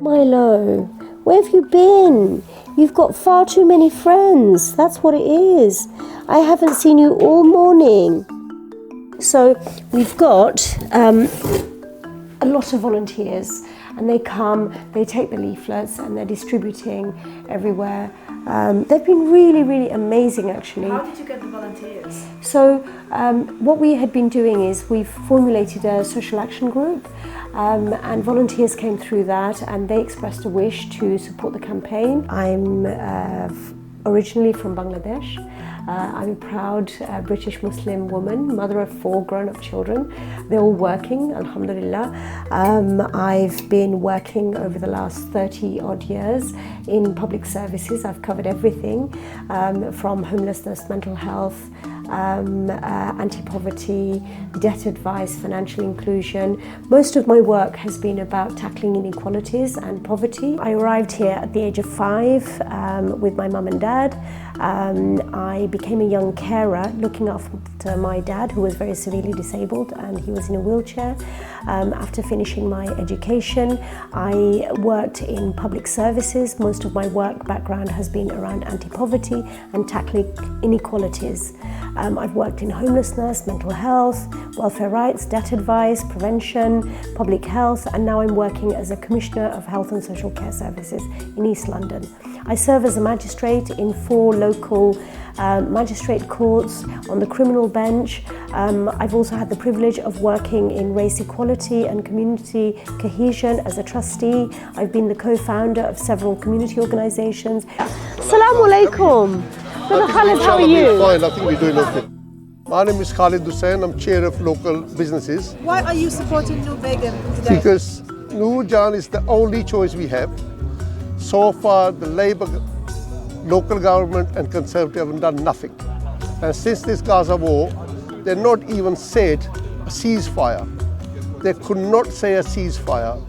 Milo, where have you been? You've got far too many friends. That's what it is. I haven't seen you all morning. So we've got a lot of volunteers, and they come, they take the leaflets and they're distributing everywhere. They've been really, really amazing, actually. How did you get the volunteers? So what we had been doing is we've formulated a social action group, and volunteers came through that, and they expressed a wish to support the campaign. I'm originally from Bangladesh. I'm a proud British Muslim woman, mother of 4 grown-up children. They're all working, alhamdulillah. I've been working over the last 30-odd years in public services. I've covered everything from homelessness, mental health, anti-poverty, debt advice, financial inclusion. Most of my work has been about tackling inequalities and poverty. I arrived here at the age of 5 with my mum and dad. I became a young carer looking after my dad, who was very severely disabled and he was in a wheelchair. After finishing my education, I worked in public services. Most of my work background has been around anti-poverty and tackling inequalities. I've worked in homelessness, mental health, welfare rights, debt advice, prevention, public health, and now I'm working as a Commissioner of Health and Social Care Services in East London. I serve as a magistrate in 4 local magistrate courts on the criminal bench. I've also had the privilege of working in race equality and community cohesion as a trustee. I've been the co-founder of several community organisations. Assalamu alaikum. Brother Khalid, how are you? Fine, I think we're doing okay. My name is Khalid Hussain, I'm chair of local businesses. Why are you supporting Noor Begum today? Because Noor Jahan is the only choice we have. So far, the Labour, local government and Conservative have done nothing. And since this Gaza war, they've not even said a ceasefire. They could not say a ceasefire.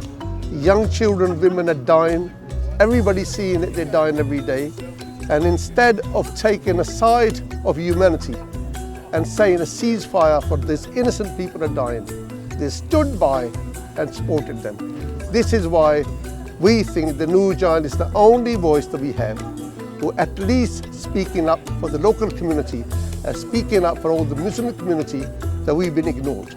Young children, women are dying. Everybody's seeing it, they're dying every day. And instead of taking a side of humanity and saying a ceasefire for these innocent people are dying, they stood by and supported them. This is why we think the Noor Jahan is the only voice that we have, who at least speaking up for the local community, speaking up for all the Muslim community that we've been ignored.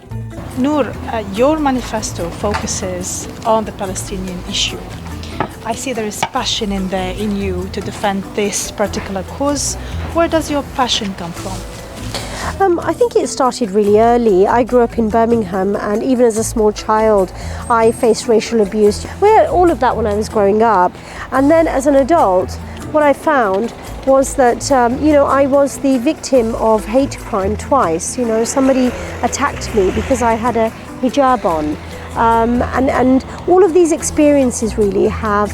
Noor, your manifesto focuses on the Palestinian issue. I see there is passion in you to defend this particular cause. Where does your passion come from? I think it started really early. I grew up in Birmingham, and even as a small child, I faced racial abuse. We had all of that when I was growing up. And then as an adult, what I found was that, I was the victim of hate crime twice. Somebody attacked me because I had a hijab on. And all of these experiences really have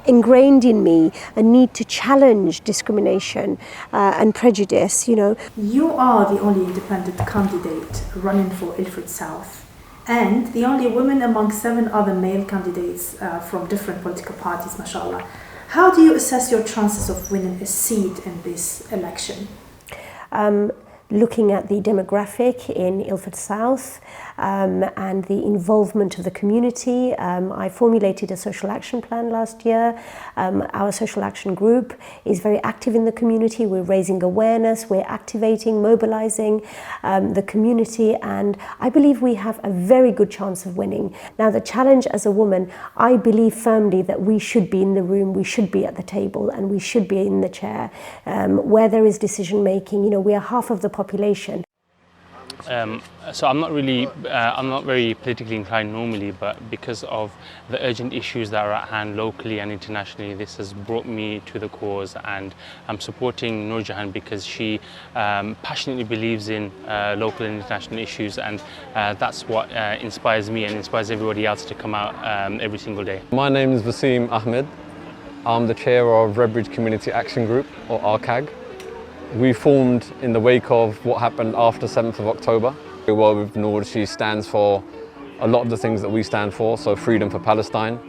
ingrained in me a need to challenge discrimination and prejudice. You are the only independent candidate running for Ilford South, and the only woman among 7 other male candidates from different political parties, mashallah. How do you assess your chances of winning a seat in this election? Looking at the demographic in Ilford South and the involvement of the community. I formulated a social action plan last year. Our social action group is very active in the community. We're raising awareness, we're activating, mobilizing the community, and I believe we have a very good chance of winning. Now, the challenge as a woman, I believe firmly that we should be in the room, we should be at the table, and we should be in the chair where there is decision making. We are half of the population. So I'm not very politically inclined normally, but because of the urgent issues that are at hand locally and internationally, this has brought me to the cause, and I'm supporting Noor Jahan because she passionately believes in local and international issues, and that's what inspires me and inspires everybody else to come out every single day. My name is Wasim Ahmed. I'm the chair of Redbridge Community Action Group, or RCAG. We formed in the wake of what happened after 7th of October. Well, with Noor, she stands for a lot of the things that we stand for, so freedom for Palestine.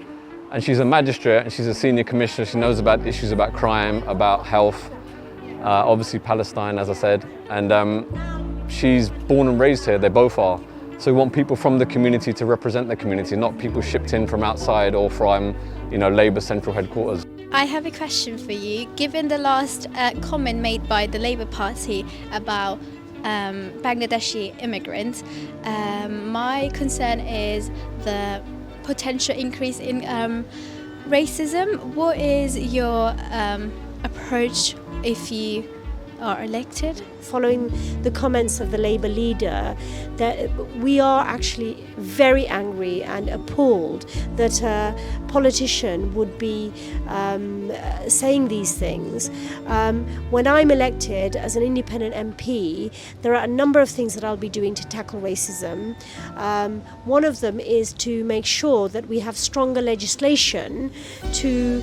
And she's a magistrate and she's a senior commissioner. She knows about issues about crime, about health, obviously Palestine, as I said. And she's born and raised here, they both are. So we want people from the community to represent the community, not people shipped in from outside or from, Labour central headquarters. I have a question for you. Given the last comment made by the Labour Party about Bangladeshi immigrants, my concern is the potential increase in racism. What is your approach if you are elected? Following the comments of the Labour leader, that we are actually very angry and appalled that a politician would be saying these things. When I'm elected as an independent MP, there are a number of things that I'll be doing to tackle racism. One of them is to make sure that we have stronger legislation to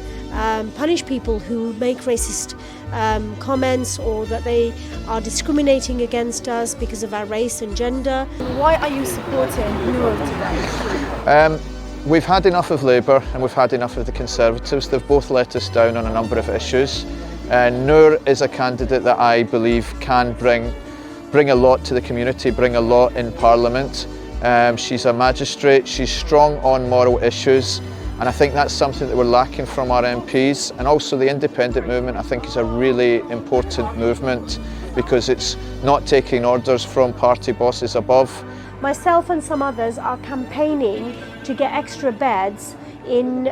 punish people who make racist comments or that they are discriminating against us because of our race and gender. Why are you supporting Noor today? We've had enough of Labour and we've had enough of the Conservatives. They've both let us down on a number of issues. Noor is a candidate that I believe can bring a lot to the community, bring a lot in Parliament. She's a magistrate, she's strong on moral issues, and I think that's something that we're lacking from our MPs. And also the independent movement, I think, is a really important movement because it's not taking orders from party bosses above. Myself and some others are campaigning to get extra beds in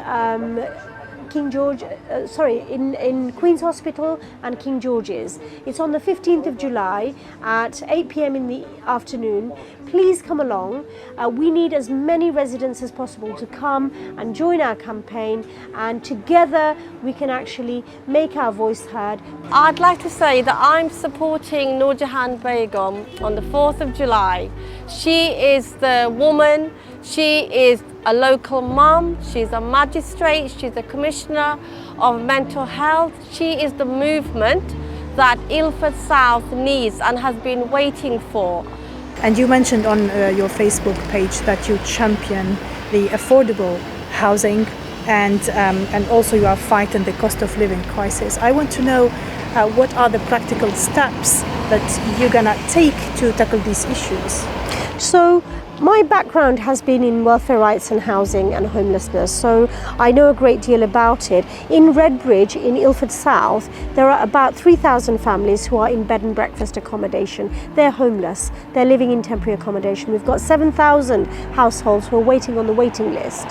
in Queen's Hospital and King George's. It's on the 15th of July at 8 p.m. in the afternoon. Please come along. We need as many residents as possible to come and join our campaign, and together we can actually make our voice heard. I'd like to say that I'm supporting Noor Jahan Begum on the 4th of July. She is the woman, she is a local mum, she's a magistrate, she's a commissioner of mental health. She is the movement that Ilford South needs and has been waiting for. And you mentioned on your Facebook page that you champion the affordable housing and also you are fighting the cost of living crisis. I want to know what are the practical steps that you're gonna take to tackle these issues? So my background has been in welfare rights and housing and homelessness, so I know a great deal about it. In Redbridge, in Ilford South, there are about 3,000 families who are in bed and breakfast accommodation. They're homeless, they're living in temporary accommodation. We've got 7,000 households who are waiting on the waiting list,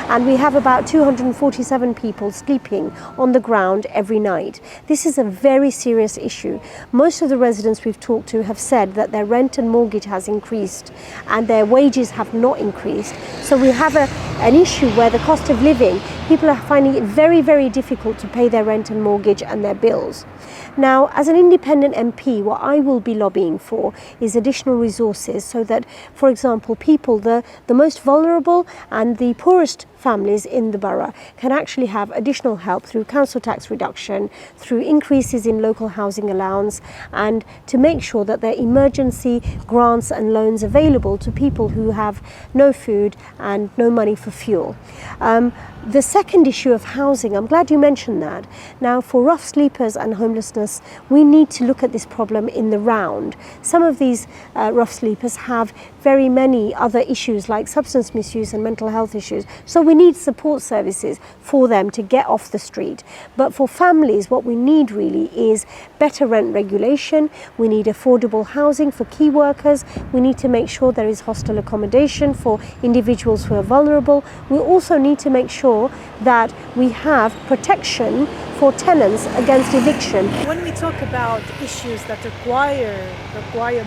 and we have about 247 people sleeping on the ground every night. This is a very serious issue. Most of the residents we've talked to have said that their rent and mortgage has increased and their wages have not increased. So we have an issue where the cost of living, people are finding it very, very difficult to pay their rent and mortgage and their bills. Now, as an independent MP, what I will be lobbying for is additional resources so that, for example, people, the most vulnerable and the poorest families in the borough can actually have additional help through council tax reduction, through increases in local housing allowance, and to make sure that there are emergency grants and loans available to people who have no food and no money for fuel. The second issue of housing, I'm glad you mentioned that. Now, for rough sleepers and homelessness, we need to look at this problem in the round. Some of these rough sleepers have very many other issues like substance misuse and mental health issues. So we need support services for them to get off the street. But for families, what we need really is better rent regulation. We need affordable housing for key workers. We need to make sure there is hostel accommodation for individuals who are vulnerable. We also need to make sure that we have protection for tenants against eviction. When we talk about issues that require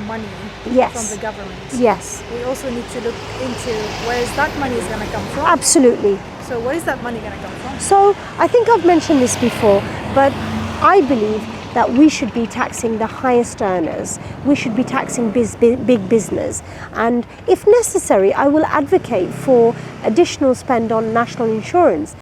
money from the government, yes, we also need to look into where is that money is going to come from. Absolutely. So where is that money going to come from? So I think I've mentioned this before, but I believe that we should be taxing the highest earners. We should be taxing big business. And if necessary, I will advocate for additional spend on national insurance